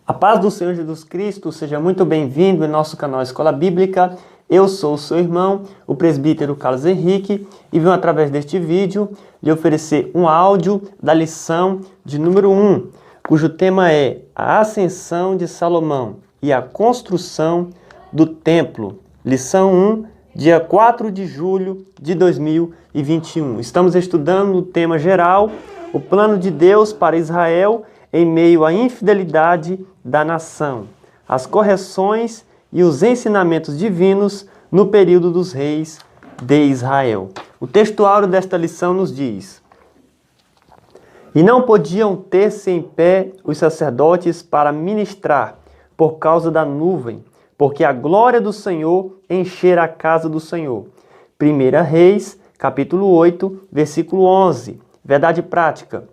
A paz do Senhor Jesus Cristo, seja muito bem-vindo em nosso canal Escola Bíblica. Eu sou o seu irmão, o presbítero Carlos Henrique, e venho através deste vídeo lhe oferecer um áudio da lição de número 1, cujo tema é a ascensão de Salomão e a construção do templo. Lição 1, dia 4 de julho de 2021. Estamos estudando o tema geral, o plano de Deus para Israel em meio à infidelidade da nação, as correções e os ensinamentos divinos no período dos reis de Israel. O textuário desta lição nos diz: E não podiam ter-se em pé os sacerdotes para ministrar por causa da nuvem, porque a glória do Senhor enchera a casa do Senhor. 1 Reis, capítulo 8, versículo 11. Verdade prática.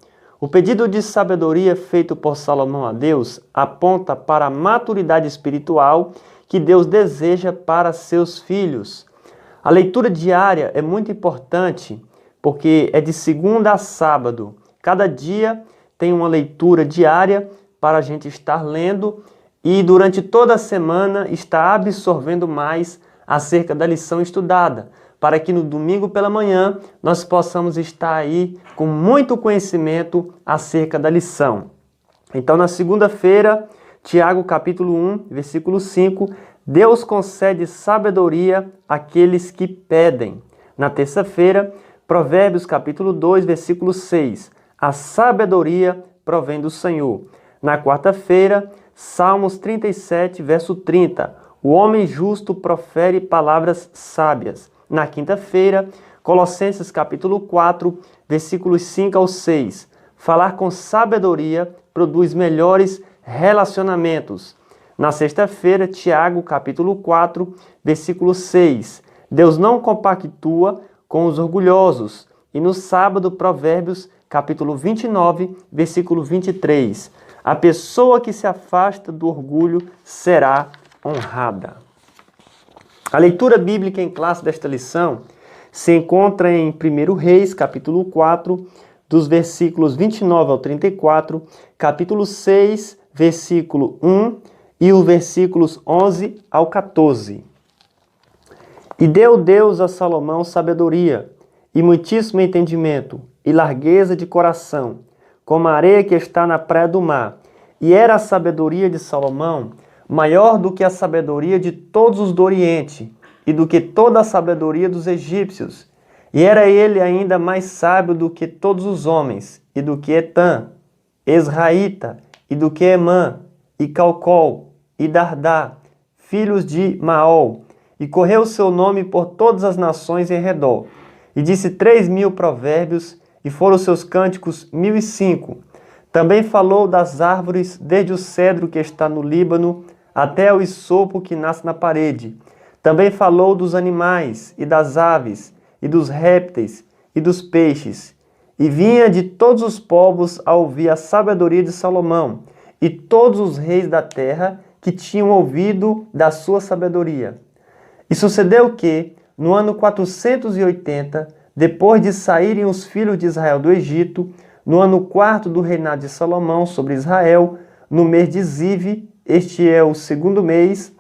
O pedido de sabedoria feito por Salomão a Deus aponta para a maturidade espiritual que Deus deseja para seus filhos. A leitura diária é muito importante porque é de segunda a sábado. Cada dia tem uma leitura diária para a gente estar lendo e durante toda a semana estar absorvendo mais acerca da lição estudada, para que no domingo pela manhã nós possamos estar aí com muito conhecimento acerca da lição. Então, na segunda-feira, Tiago capítulo 1, versículo 5, Deus concede sabedoria àqueles que pedem. Na terça-feira, Provérbios capítulo 2, versículo 6, a sabedoria provém do Senhor. Na quarta-feira, Salmos 37, verso 30, o homem justo profere palavras sábias. Na quinta-feira, Colossenses capítulo 4, versículos 5 ao 6. Falar com sabedoria produz melhores relacionamentos. Na sexta-feira, Tiago capítulo 4, versículo 6. Deus não compactua com os orgulhosos. E no sábado, Provérbios capítulo 29, versículo 23. A pessoa que se afasta do orgulho será honrada. A leitura bíblica em classe desta lição se encontra em 1 Reis, capítulo 4, dos versículos 29 ao 34, capítulo 6, versículo 1 e os versículos 11 ao 14. E deu Deus a Salomão sabedoria e muitíssimo entendimento e largueza de coração, como a areia que está na praia do mar. E era a sabedoria de Salomão maior do que a sabedoria de todos os do Oriente, e do que toda a sabedoria dos egípcios. E era ele ainda mais sábio do que todos os homens, e do que Etã, Esraíta, e do que Emã, e Calcol, e Dardá, filhos de Maol. E correu o seu nome por todas as nações em redor. E disse 3.000 provérbios, e foram seus cânticos 1.005. Também falou das árvores, desde o cedro que está no Líbano, até o isopo que nasce na parede. Também falou dos animais, e das aves, e dos répteis, e dos peixes. E vinha de todos os povos a ouvir a sabedoria de Salomão, e todos os reis da terra que tinham ouvido da sua sabedoria. E sucedeu que, no ano 480, depois de saírem os filhos de Israel do Egito, no ano 4º do reinado de Salomão sobre Israel, no mês de Zive, este é o segundo mês,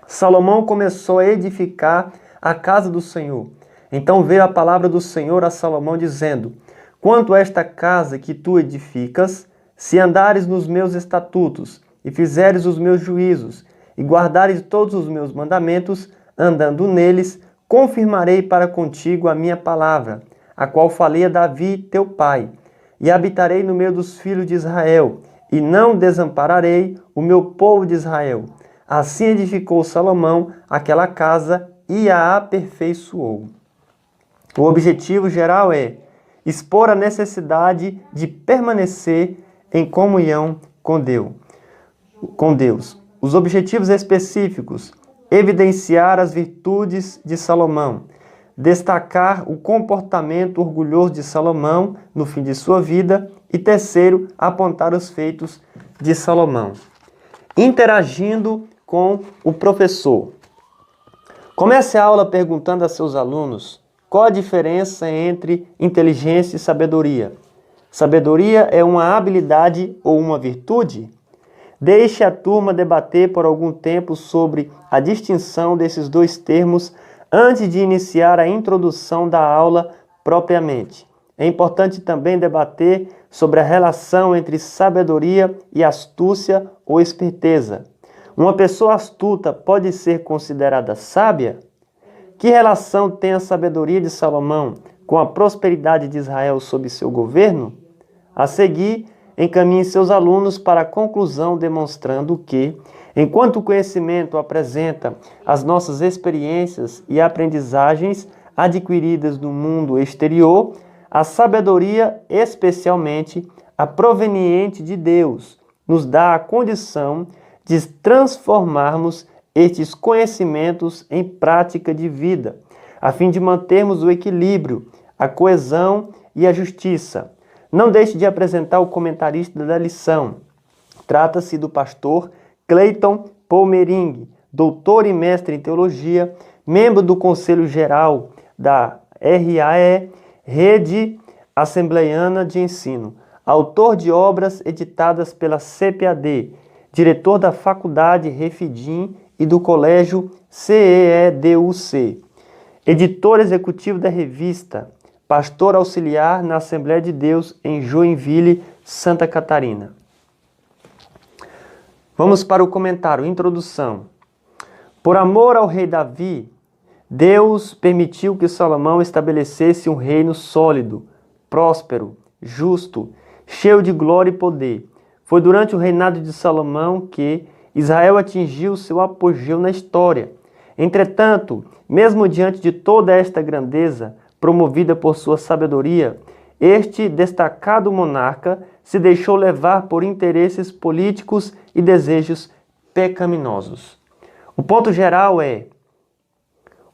Salomão começou a edificar a casa do Senhor. Então veio a palavra do Senhor a Salomão dizendo: Quanto a esta casa que tu edificas, se andares nos meus estatutos, e fizeres os meus juízos, e guardares todos os meus mandamentos, andando neles, confirmarei para contigo a minha palavra, a qual falei a Davi, teu pai, e habitarei no meio dos filhos de Israel, e não desampararei o meu povo de Israel. Assim edificou Salomão aquela casa e a aperfeiçoou. O objetivo geral é expor a necessidade de permanecer em comunhão com Deus. Os objetivos específicos: evidenciar as virtudes de Salomão, destacar o comportamento orgulhoso de Salomão no fim de sua vida e terceiro, apontar os feitos de Salomão. Interagindo com o professor. Comece a aula perguntando a seus alunos qual a diferença entre inteligência e sabedoria. Sabedoria é uma habilidade ou uma virtude? Deixe a turma debater por algum tempo sobre a distinção desses dois termos antes de iniciar a introdução da aula propriamente. É importante também debater sobre a relação entre sabedoria e astúcia ou esperteza. Uma pessoa astuta pode ser considerada sábia? Que relação tem a sabedoria de Salomão com a prosperidade de Israel sob seu governo? A seguir, encaminhe seus alunos para a conclusão demonstrando que, enquanto o conhecimento apresenta as nossas experiências e aprendizagens adquiridas no mundo exterior, a sabedoria, especialmente a proveniente de Deus, nos dá a condição de transformarmos estes conhecimentos em prática de vida, a fim de mantermos o equilíbrio, a coesão e a justiça. Não deixe de apresentar o comentarista da lição. Trata-se do pastor Cleiton Palmering, doutor e mestre em teologia, membro do Conselho Geral da RAE, Rede Assembleiana de Ensino, autor de obras editadas pela CPAD, diretor da Faculdade Refidim e do Colégio CEEDUC, editor executivo da revista, pastor auxiliar na Assembleia de Deus em Joinville, Santa Catarina. Vamos para o comentário, introdução. Por amor ao rei Davi, Deus permitiu que Salomão estabelecesse um reino sólido, próspero, justo, cheio de glória e poder. Foi durante o reinado de Salomão que Israel atingiu seu apogeu na história. Entretanto, mesmo diante de toda esta grandeza, promovida por sua sabedoria, este destacado monarca se deixou levar por interesses políticos e desejos pecaminosos. O ponto geral é: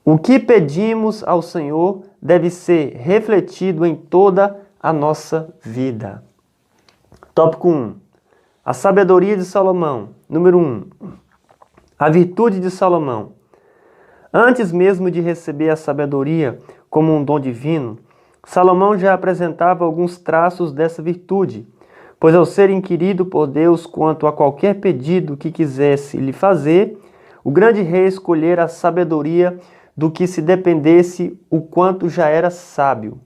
o que pedimos ao Senhor deve ser refletido em toda a nossa vida. Tópico 1. A sabedoria de Salomão. Número 1. A virtude de Salomão. Antes mesmo de receber a sabedoria como um dom divino, Salomão já apresentava alguns traços dessa virtude, pois ao ser inquirido por Deus quanto a qualquer pedido que quisesse lhe fazer, o grande rei escolhera a sabedoria do que se dependesse o quanto já era sábio.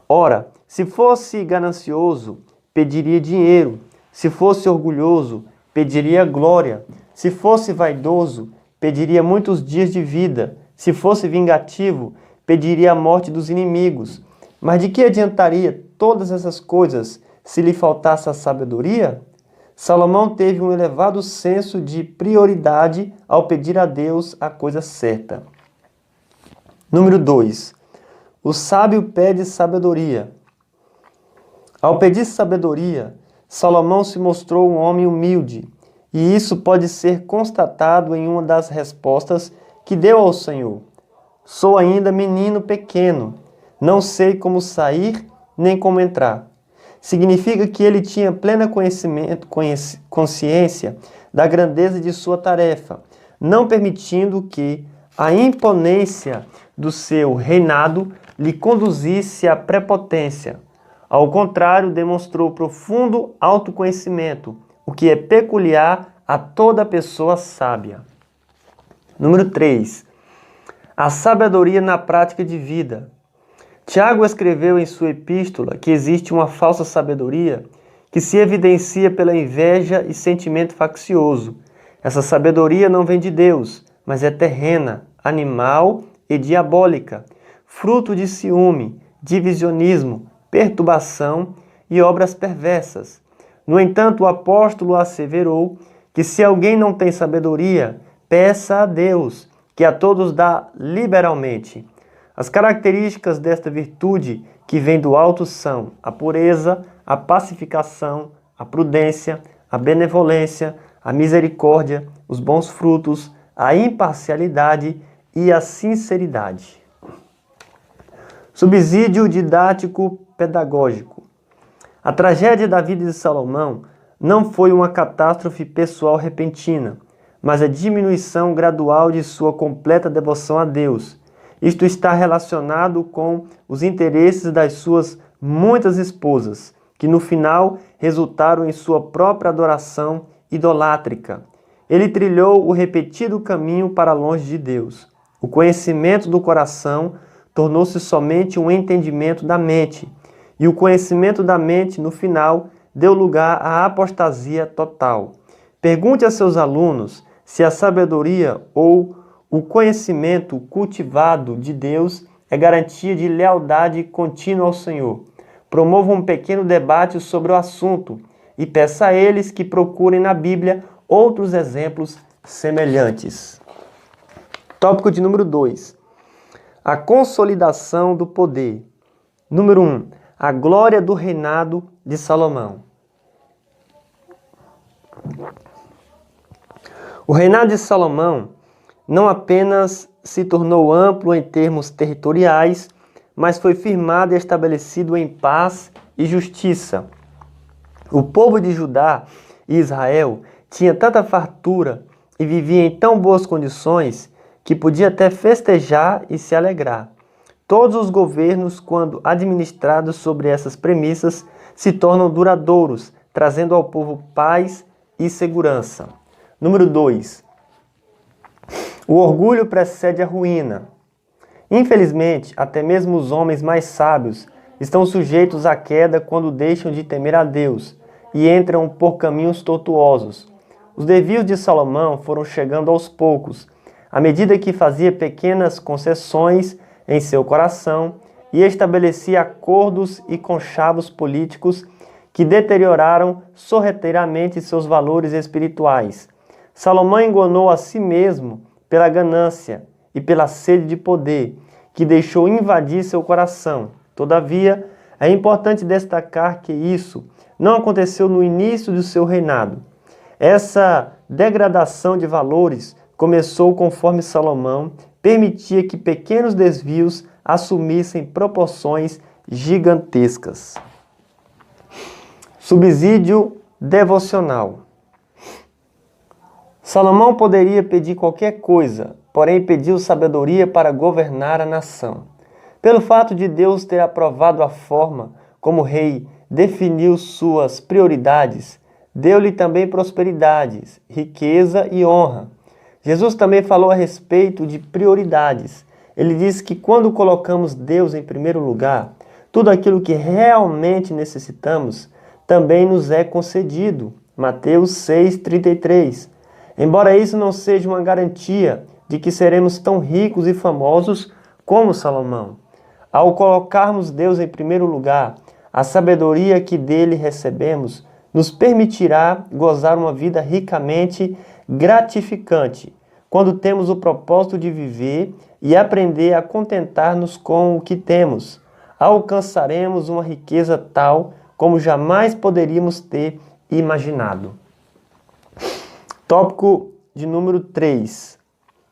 Ora, se fosse ganancioso, pediria dinheiro; se fosse orgulhoso, pediria glória; se fosse vaidoso, pediria muitos dias de vida; se fosse vingativo, pediria a morte dos inimigos. Mas de que adiantaria todas essas coisas se lhe faltasse a sabedoria? Salomão teve um elevado senso de prioridade ao pedir a Deus a coisa certa. Número 2. O sábio pede sabedoria. Ao pedir sabedoria, Salomão se mostrou um homem humilde, e isso pode ser constatado em uma das respostas que deu ao Senhor. Sou ainda menino pequeno, não sei como sair nem como entrar. Significa que ele tinha plena consciência da grandeza de sua tarefa, não permitindo que a imponência do seu reinado lhe conduzisse à prepotência. Ao contrário, demonstrou profundo autoconhecimento, o que é peculiar a toda pessoa sábia. Número 3. A sabedoria na prática de vida. Tiago escreveu em sua epístola que existe uma falsa sabedoria que se evidencia pela inveja e sentimento faccioso. Essa sabedoria não vem de Deus, mas é terrena, animal e diabólica, fruto de ciúme, divisionismo, perturbação e obras perversas. No entanto, o apóstolo asseverou que se alguém não tem sabedoria, peça a Deus, que a todos dá liberalmente. As características desta virtude que vem do alto são a pureza, a pacificação, a prudência, a benevolência, a misericórdia, os bons frutos, a imparcialidade e a sinceridade. Subsídio didático pedagógico. A tragédia da vida de Salomão não foi uma catástrofe pessoal repentina, mas a diminuição gradual de sua completa devoção a Deus. Isto está relacionado com os interesses das suas muitas esposas, que no final resultaram em sua própria adoração idolátrica. Ele trilhou o repetido caminho para longe de Deus. O conhecimento do coração tornou-se somente um entendimento da mente, e o conhecimento da mente, no final, deu lugar à apostasia total. Pergunte a seus alunos se a sabedoria ou o conhecimento cultivado de Deus é garantia de lealdade contínua ao Senhor. Promova um pequeno debate sobre o assunto e peça a eles que procurem na Bíblia outros exemplos semelhantes. Tópico de número 2. A consolidação do poder. Número 1. A glória do reinado de Salomão. O reinado de Salomão não apenas se tornou amplo em termos territoriais, mas foi firmado e estabelecido em paz e justiça. O povo de Judá e Israel tinha tanta fartura e vivia em tão boas condições que podia até festejar e se alegrar. Todos os governos, quando administrados sobre essas premissas, se tornam duradouros, trazendo ao povo paz e segurança. Número 2. O orgulho precede a ruína. Infelizmente, até mesmo os homens mais sábios estão sujeitos à queda quando deixam de temer a Deus e entram por caminhos tortuosos. Os desvios de Salomão foram chegando aos poucos, à medida que fazia pequenas concessões em seu coração e estabelecia acordos e conchavos políticos que deterioraram sorrateiramente seus valores espirituais. Salomão enganou a si mesmo pela ganância e pela sede de poder, que deixou invadir seu coração. Todavia, é importante destacar que isso não aconteceu no início do seu reinado. Essa degradação de valores começou conforme Salomão permitia que pequenos desvios assumissem proporções gigantescas. Subsídio devocional. Salomão poderia pedir qualquer coisa, porém pediu sabedoria para governar a nação. Pelo fato de Deus ter aprovado a forma como o rei definiu suas prioridades, deu-lhe também prosperidades, riqueza e honra. Jesus também falou a respeito de prioridades. Ele disse que quando colocamos Deus em primeiro lugar, tudo aquilo que realmente necessitamos também nos é concedido. Mateus 6,33. Embora isso não seja uma garantia de que seremos tão ricos e famosos como Salomão, ao colocarmos Deus em primeiro lugar, a sabedoria que dele recebemos nos permitirá gozar uma vida ricamente gratificante, quando temos o propósito de viver e aprender a contentar-nos com o que temos. Alcançaremos uma riqueza tal como jamais poderíamos ter imaginado. Tópico de número 3.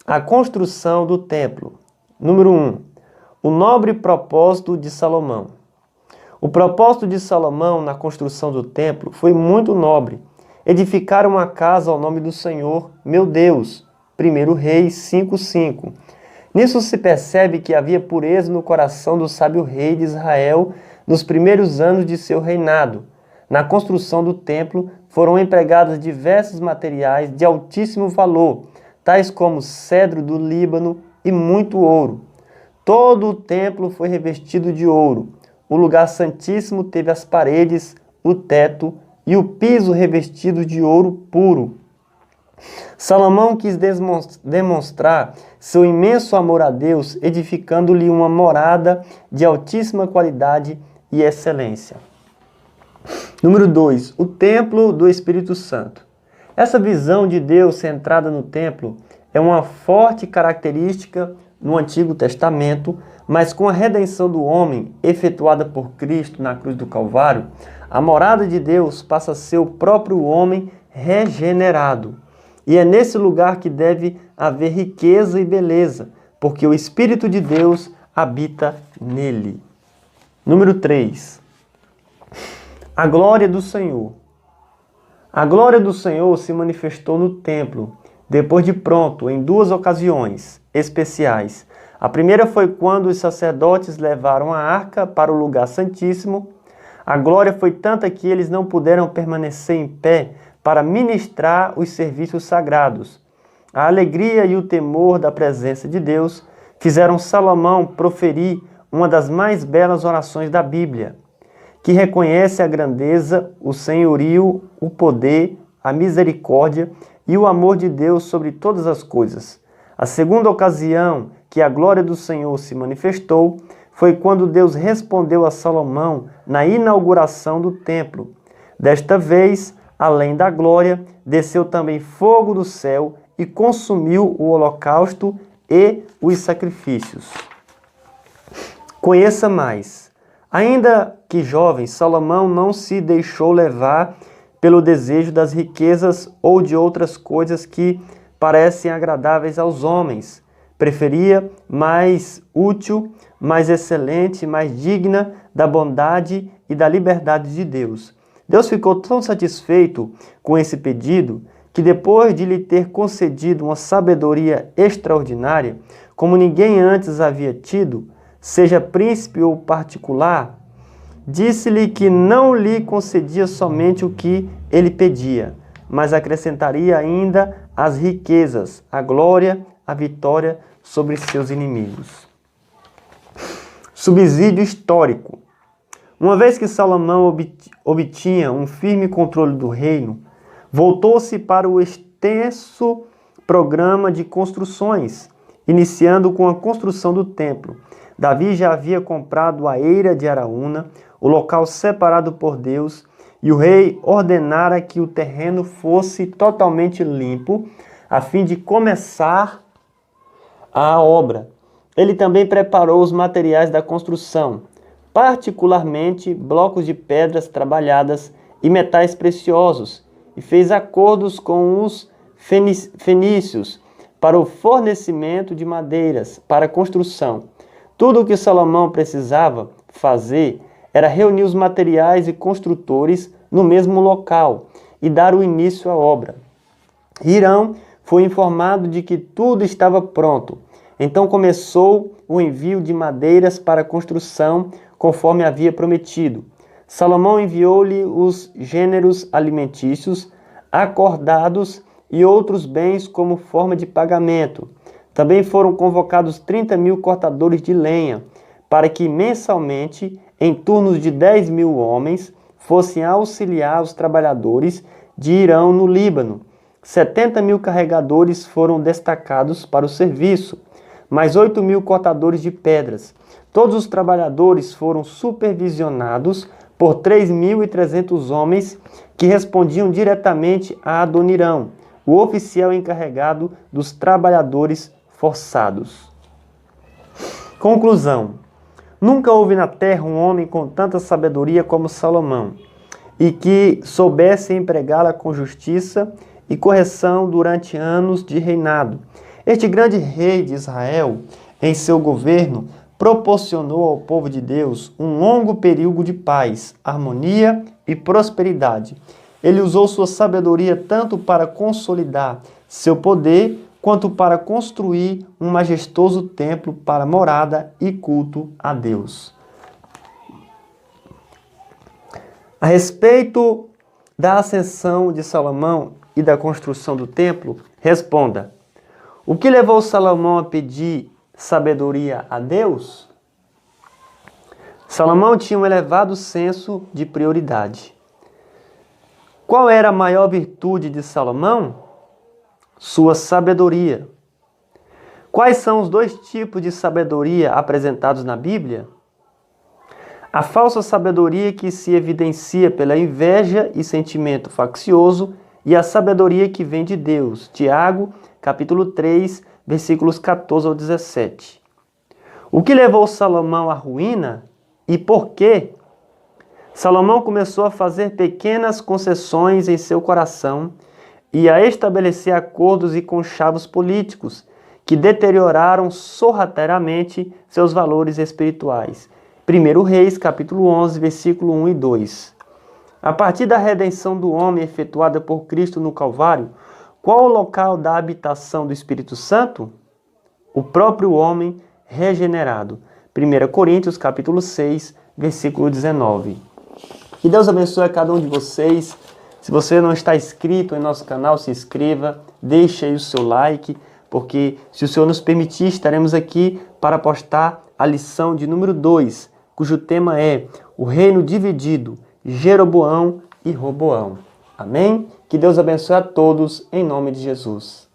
A construção do templo. Número 1. O nobre propósito de Salomão. O propósito de Salomão na construção do templo foi muito nobre. Edificar uma casa ao nome do Senhor, meu Deus. 1 Reis 5:5. Nisso se percebe que havia pureza no coração do sábio rei de Israel nos primeiros anos de seu reinado. Na construção do templo foram empregados diversos materiais de altíssimo valor, tais como cedro do Líbano e muito ouro. Todo o templo foi revestido de ouro. O lugar santíssimo teve as paredes, o teto e o piso revestidos de ouro puro. Salomão quis demonstrar seu imenso amor a Deus, edificando-lhe uma morada de altíssima qualidade e excelência. Número 2. O templo do Espírito Santo. Essa visão de Deus centrada no templo é uma forte característica no Antigo Testamento, mas com a redenção do homem efetuada por Cristo na cruz do Calvário, a morada de Deus passa a ser o próprio homem regenerado. E é nesse lugar que deve haver riqueza e beleza, porque o Espírito de Deus habita nele. Número 3. A glória do Senhor. A glória do Senhor se manifestou no templo, depois de pronto, em duas ocasiões especiais. A primeira foi quando os sacerdotes levaram a arca para o lugar santíssimo. A glória foi tanta que eles não puderam permanecer em pé para ministrar os serviços sagrados. A alegria e o temor da presença de Deus fizeram Salomão proferir uma das mais belas orações da Bíblia, que reconhece a grandeza, o senhorio, o poder, a misericórdia e o amor de Deus sobre todas as coisas. A segunda ocasião que a glória do Senhor se manifestou foi quando Deus respondeu a Salomão na inauguração do templo. Desta vez, além da glória, desceu também fogo do céu e consumiu o holocausto e os sacrifícios. Conheça mais. Ainda que jovem, Salomão não se deixou levar pelo desejo das riquezas ou de outras coisas que parecem agradáveis aos homens. Preferia mais útil, mais excelente, mais digna da bondade e da liberdade de Deus. Deus ficou tão satisfeito com esse pedido que depois de lhe ter concedido uma sabedoria extraordinária, como ninguém antes havia tido, seja príncipe ou particular, disse-lhe que não lhe concedia somente o que ele pedia, mas acrescentaria ainda as riquezas, a glória, a vitória sobre seus inimigos. Subsídio histórico. Uma vez que Salomão obtinha um firme controle do reino, voltou-se para o extenso programa de construções, iniciando com a construção do templo. Davi já havia comprado a eira de Araúna, o local separado por Deus, e o rei ordenara que o terreno fosse totalmente limpo, a fim de começar a obra. Ele também preparou os materiais da construção, particularmente blocos de pedras trabalhadas e metais preciosos, e fez acordos com os fenícios para o fornecimento de madeiras para a construção. Tudo o que Salomão precisava fazer era reunir os materiais e construtores no mesmo local e dar o início à obra. Hirão foi informado de que tudo estava pronto. Então começou o envio de madeiras para a construção, conforme havia prometido. Salomão enviou-lhe os gêneros alimentícios, acordados e outros bens como forma de pagamento. Também foram convocados 30.000 cortadores de lenha, para que mensalmente, em turnos de 10.000 homens, fossem auxiliar os trabalhadores de Hirão no Líbano. 70.000 carregadores foram destacados para o serviço, mais 8.000 cortadores de pedras. Todos os trabalhadores foram supervisionados por 3.300 homens que respondiam diretamente a Adonirão, o oficial encarregado dos trabalhadores forçados. Conclusão. Nunca houve na terra um homem com tanta sabedoria como Salomão, e que soubesse empregá-la com justiça e correção durante anos de reinado. Este grande rei de Israel, em seu governo, proporcionou ao povo de Deus um longo período de paz, harmonia e prosperidade. Ele usou sua sabedoria tanto para consolidar seu poder, quanto para construir um majestoso templo para morada e culto a Deus. A respeito da ascensão de Salomão e da construção do templo, responda: o que levou Salomão a pedir sabedoria a Deus? Salomão tinha um elevado senso de prioridade. Qual era a maior virtude de Salomão? Sua sabedoria. Quais são os dois tipos de sabedoria apresentados na Bíblia? A falsa sabedoria que se evidencia pela inveja e sentimento faccioso, e a sabedoria que vem de Deus. Tiago, capítulo 3, versículos 14 ao 17. O que levou Salomão à ruína e por quê? Salomão começou a fazer pequenas concessões em seu coração e a estabelecer acordos e conchavos políticos que deterioraram sorrateiramente seus valores espirituais. 1 Reis, capítulo 11, versículo 1 e 2. A partir da redenção do homem efetuada por Cristo no Calvário, qual o local da habitação do Espírito Santo? O próprio homem regenerado. 1 Coríntios, capítulo 6, versículo 19. Que Deus abençoe a cada um de vocês. Se você não está inscrito em nosso canal, se inscreva, deixe aí o seu like, porque se o Senhor nos permitir, estaremos aqui para postar a lição de número 2, cujo tema é o reino dividido, Jeroboão e Roboão. Amém? Que Deus abençoe a todos, em nome de Jesus.